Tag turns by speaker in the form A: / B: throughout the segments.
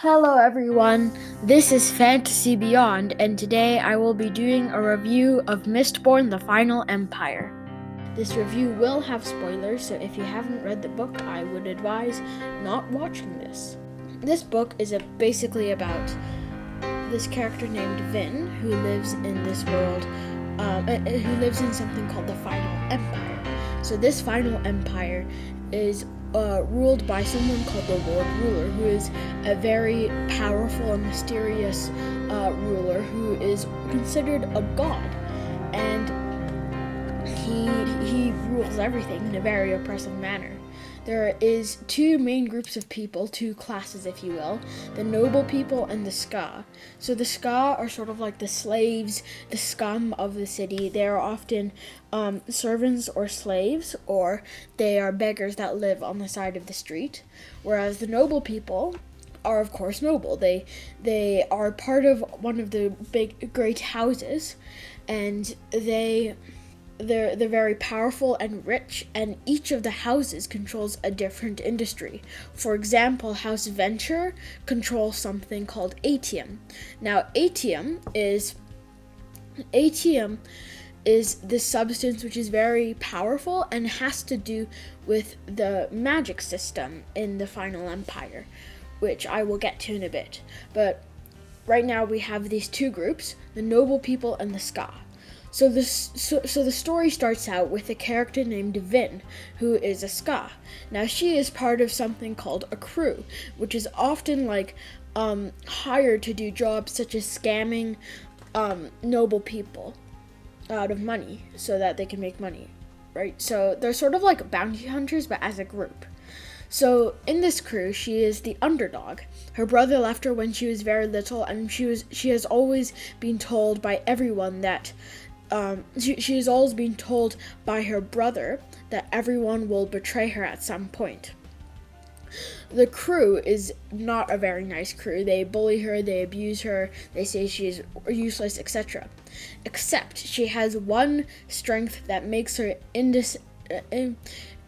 A: Hello everyone, this is Fantasy Beyond, and today I will be doing a review of Mistborn: The Final Empire. This review will have spoilers, so if you haven't read the book, I would advise not watching this. This book is basically about this character named Vin, who lives in this world, who lives in something called the Final Empire. So this Final Empire is ruled by someone called the Lord Ruler, who is a very powerful and mysterious ruler who is considered a god, and he rules everything in a very oppressive manner. There is two main groups of people, two classes if you will, the noble people and the ska. So the ska are sort of like the slaves, the scum of the city. They are often servants or slaves, or they are beggars that live on the side of the street. Whereas the noble people are of course noble. They are part of one of the great houses, and they're very powerful and rich, and each of the houses controls a different industry. For example, House Venture controls something called atium. Now, atium is this substance which is very powerful and has to do with the magic system in the Final Empire, which I will get to in a bit. But right now we have these two groups, the noble people and the ska. So the story starts out with a character named Vin, who is a ska. Now she is part of something called a crew, which is often hired to do jobs such as scamming noble people out of money so that they can make money, right? So they're sort of like bounty hunters, but as a group. So in this crew, she is the underdog. Her brother left her when she was very little, and she has always been told by everyone that she has always been told by her brother that everyone will betray her at some point. The crew is not a very nice crew. They bully her, they abuse her, they say she is useless, etc. Except she has one strength that makes her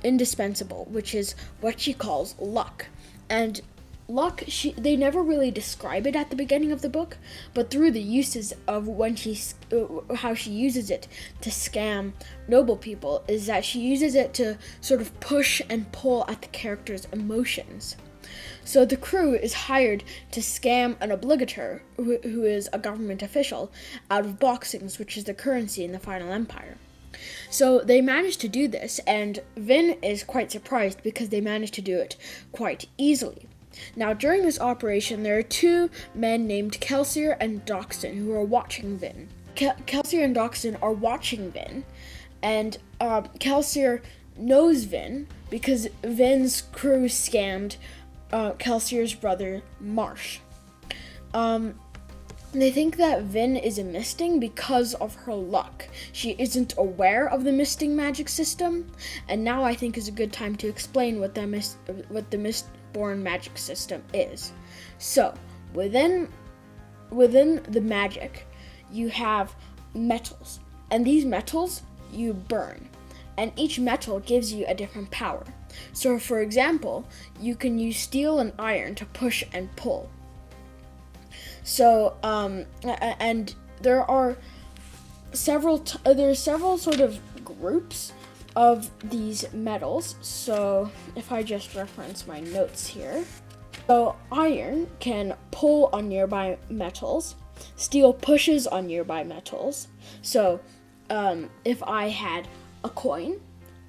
A: indispensable, which is what she calls luck. And luck, they never really describe it at the beginning of the book, but through the uses of how she uses it to scam noble people, is that she uses it to sort of push and pull at the character's emotions. So the crew is hired to scam an obligator, who is a government official, out of boxings, which is the currency in the Final Empire. So they managed to do this, and Vin is quite surprised because they managed to do it quite easily. Now, during this operation, there are two men named Kelsier and Doxton who are watching Vin. Kelsier and Doxton are watching Vin, and Kelsier knows Vin because Vin's crew scammed Kelsier's brother, Marsh. They think that Vin is a misting because of her luck. She isn't aware of the misting magic system, and now I think is a good time to explain what the Mistborn magic system is. So, within the magic, you have metals, and these metals you burn, and each metal gives you a different power. So, for example, you can use steel and iron to push and pull. So, and there are several sort of groups of these metals. So, if I just reference my notes here. So, iron can pull on nearby metals. Steel pushes on nearby metals. So, if I had a coin,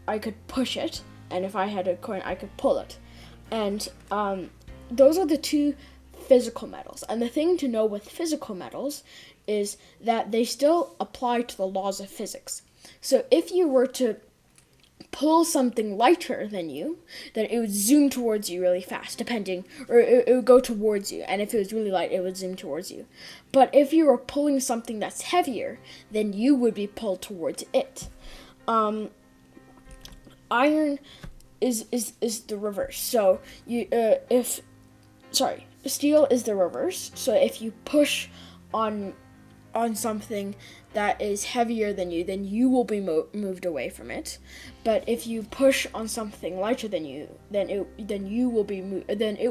A: I could push it, and if I had a coin, I could pull it. And those are the two physical metals. And the thing to know with physical metals is that they still apply to the laws of physics. So if you were to pull something lighter than you, then it would zoom towards you really fast, or it would go towards you, and if it was really light, it would zoom towards you. But if you were pulling something that's heavier, then you would be pulled towards it. Iron is the reverse. So steel is the reverse. So if you push on something that is heavier than you, then you will be moved away from it. But if you push on something lighter than you, then it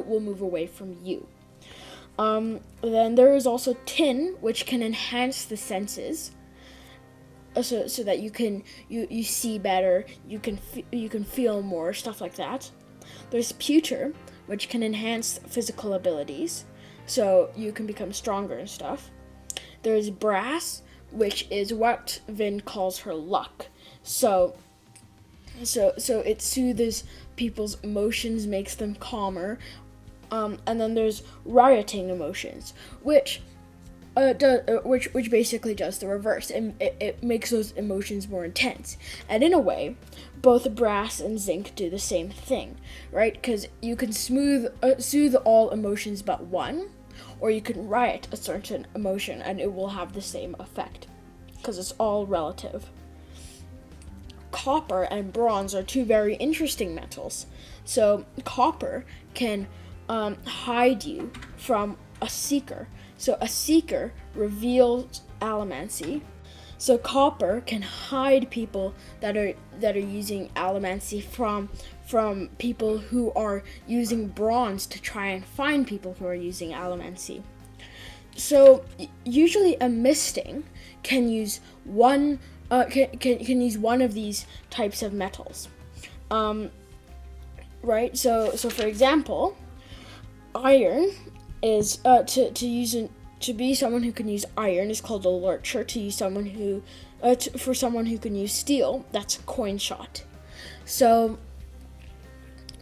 A: will move away from you. Then there is also tin, which can enhance the senses, so that you see better, you can feel more, stuff like that. There's pewter, which can enhance physical abilities, so you can become stronger and stuff. There's brass, which is what Vin calls her luck. So it soothes people's emotions, makes them calmer. And then there's rioting emotions, which basically does the reverse. It makes those emotions more intense. And in a way, both brass and zinc do the same thing, right? Because you can soothe all emotions but one, or you can riot a certain emotion and it will have the same effect, because it's all relative. Copper and bronze are two very interesting metals. So copper can hide you from a seeker. So a seeker reveals allomancy. So copper can hide people that are using allomancy from people who are using bronze to try and find people who are using allomancy. So usually a misting can use one use one of these types of metals, right? So for example, iron is to be someone who can use iron is called a lurcher. To use someone who for someone who can use steel, that's a coin shot. So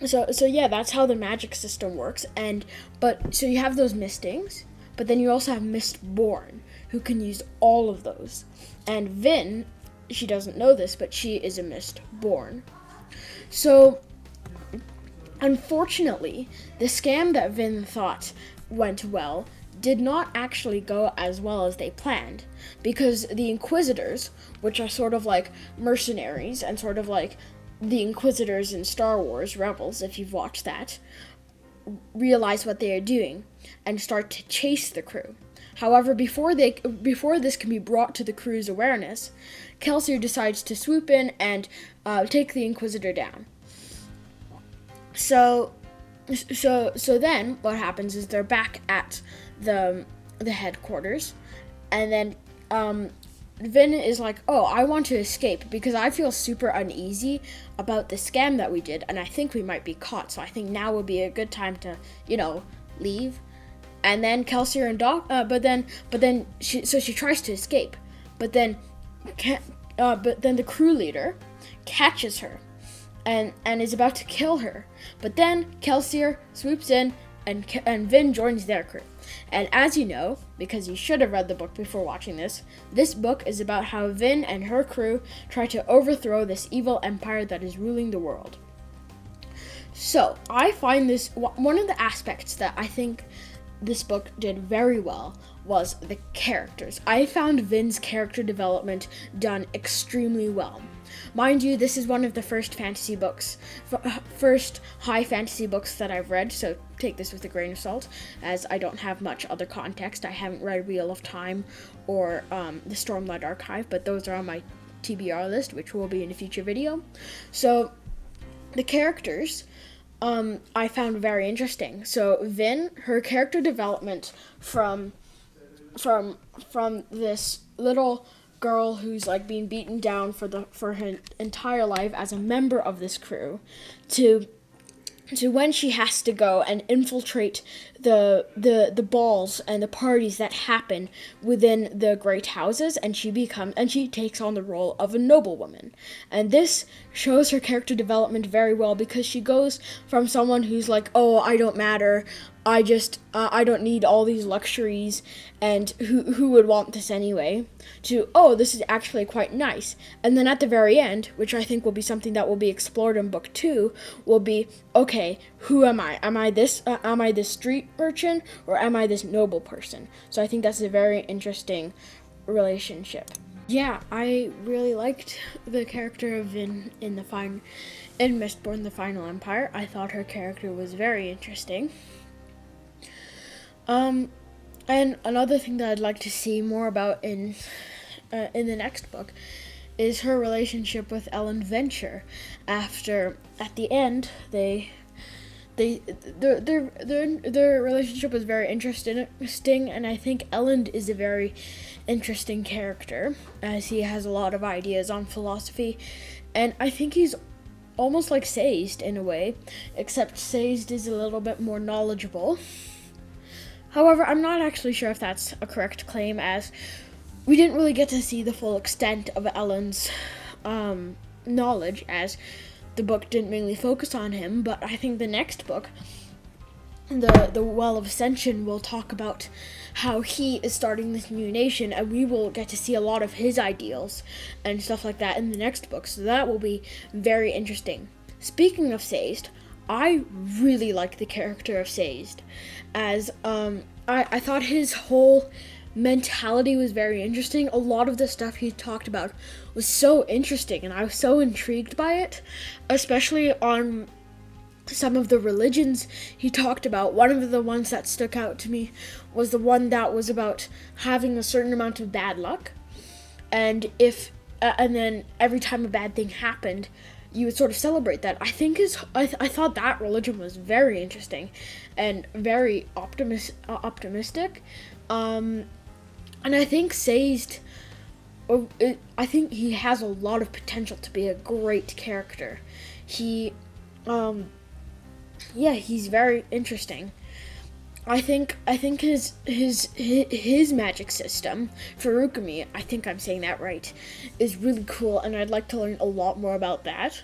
A: yeah, that's how the magic system works. So you have those mistings, but then you also have Mistborn, who can use all of those. And Vin, she doesn't know this, but she is a Mistborn. So unfortunately, the scam that Vin thought went well did not actually go as well as they planned, because the Inquisitors, which are sort of like mercenaries and sort of like the Inquisitors in Star Wars Rebels, if you've watched that, realize what they are doing and start to chase the crew. However, before this can be brought to the crew's awareness, Kelsier decides to swoop in and take the Inquisitor down. So then what happens is they're back at the headquarters, and then Vin is like, oh, I want to escape because I feel super uneasy about the scam that we did, and I think we might be caught, so I think now would be a good time to, leave. And then Kelsier and Doc, but then she tries to escape, but then the crew leader catches her and is about to kill her. But then Kelsier swoops in and Vin joins their crew. And as you know, because you should have read the book before watching this book is about how Vin and her crew try to overthrow this evil empire that is ruling the world. So I find this one of the aspects that I think this book did very well was the characters. I found Vin's character development done extremely well. Mind you, this is one of the first high fantasy books that I've read, so take this with a grain of salt, as I don't have much other context. I haven't read Wheel of Time or the Stormlight Archive, but those are on my TBR list, which will be in a future video. So the characters I found very interesting. So Vin, her character development from this little girl who's like being beaten down for her entire life as a member of this crew to when she has to go and infiltrate the balls and the parties that happen within the great houses, and she takes on the role of a noblewoman. And this shows her character development very well, because she goes from someone who's like, oh, I don't matter, I don't need all these luxuries, and who would want this anyway, to, oh, this is actually quite nice. And then at the very end, which I think will be something that will be explored in book 2, will be, okay, who am I? Am I this street urchin, or am I this noble person? So I think that's a very interesting relationship. Yeah, I really liked the character of Vin in Mistborn: The Final Empire. I thought her character was very interesting. And another thing that I'd like to see more about in the next book is her relationship with Ellen Venture. At the end, they their relationship was very interesting, and I think Elend is a very interesting character, as he has a lot of ideas on philosophy, and I think he's almost like Sazed in a way, except Sazed is a little bit more knowledgeable. However, I'm not actually sure if that's a correct claim, as we didn't really get to see the full extent of Elend's knowledge, as the book didn't mainly focus on him. But I think the next book, the Well of Ascension, will talk about how he is starting this new nation, and we will get to see a lot of his ideals and stuff like that in the next book, so that will be very interesting. Speaking of Sazed, I really like the character of Sazed, as I thought his whole mentality was very interesting. A lot of the stuff he talked about was so interesting, and I was so intrigued by it, especially on some of the religions he talked about. One of the ones that stuck out to me was the one that was about having a certain amount of bad luck, and and then every time a bad thing happened, you would sort of celebrate that. I thought that religion was very interesting and very optimistic. And I think Sazed, I think he has a lot of potential to be a great character. He's very interesting. I think his magic system, Furukami, I think I'm saying that right, is really cool, and I'd like to learn a lot more about that.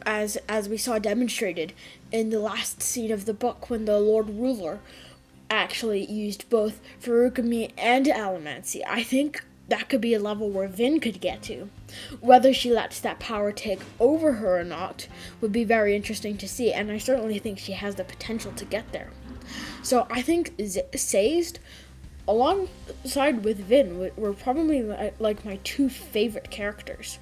A: As we saw demonstrated in the last scene of the book, when the Lord Ruler actually used both Furukami and Allomancy. I think that could be a level where Vin could get to. Whether she lets that power take over her or not would be very interesting to see, and I certainly think she has the potential to get there. So I think Sazed, alongside with Vin, were probably like my two favorite characters.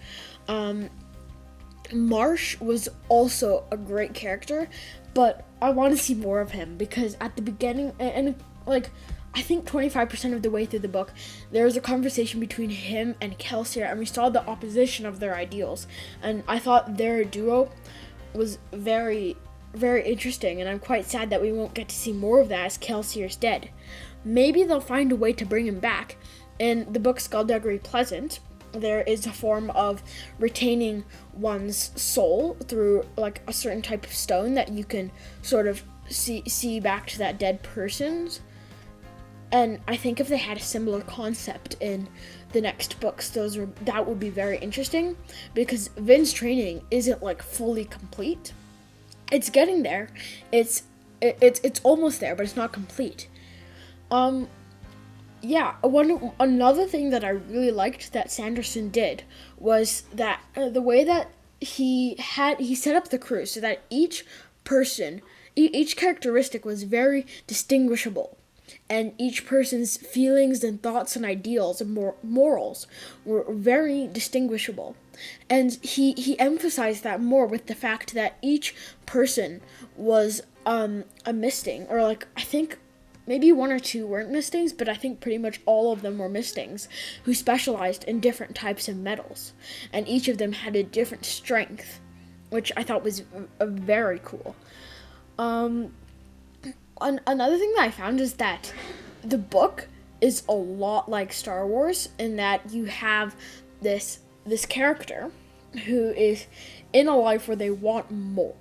A: Marsh was also a great character, but I want to see more of him, because at the beginning, and like, I think 25% of the way through the book, there was a conversation between him and Kelsier, and we saw the opposition of their ideals, and I thought their duo was very, very interesting, and I'm quite sad that we won't get to see more of that as Kelsier's dead. Maybe they'll find a way to bring him back. In the book Skullduggery Pleasant, there is a form of retaining one's soul through like a certain type of stone that you can sort of see back to that dead person's. And I think if they had a similar concept in the next books, that would be very interesting, because Vin's training isn't like fully complete. It's getting there. It's almost there, but it's not complete. Another thing that I really liked that Sanderson did was that the way that he set up the crew so that each person, each characteristic was very distinguishable, and each person's feelings and thoughts and ideals and morals were very distinguishable. And he emphasized that more with the fact that each person was a misting, or like, I think maybe one or two weren't mistings, but I think pretty much all of them were mistings who specialized in different types of metals, and each of them had a different strength, which I thought was very cool. Another thing that I found is that the book is a lot like Star Wars, in that you have this character who is in a life where they want more,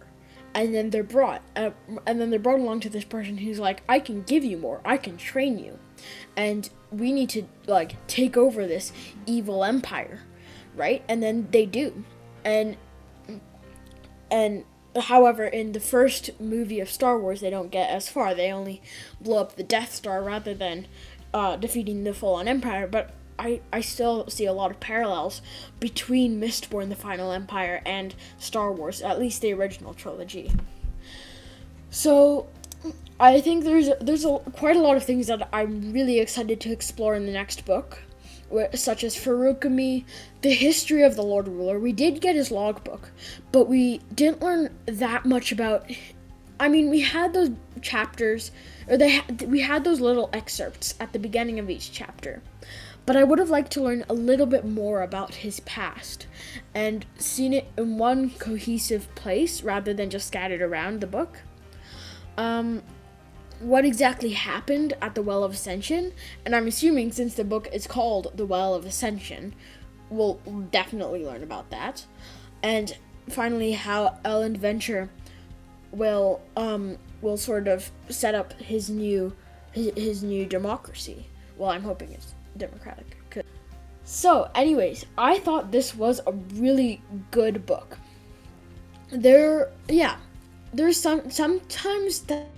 A: and then they're brought along to this person who's like, I can give you more, I can train you, and we need to like take over this evil empire, right? And then they do, and however, in the first movie of Star Wars, they don't get as far. They only blow up the Death Star rather than defeating the full-on Empire. But I still see a lot of parallels between Mistborn, the Final Empire, and Star Wars, at least the original trilogy. So I think there's quite a lot of things that I'm really excited to explore in the next book, such as Furukami, the history of the Lord Ruler. We did get his logbook, but we didn't learn that much about. I mean, we had those chapters, we had those little excerpts at the beginning of each chapter, but I would have liked to learn a little bit more about his past and seen it in one cohesive place rather than just scattered around the book. What exactly happened at the Well of Ascension, and I'm assuming since the book is called The Well of Ascension, we'll definitely learn about that. And finally, how Ellen Venture will sort of set up his new democracy. Well, I'm hoping it's democratic. So, anyways, I thought this was a really good book. There's sometimes that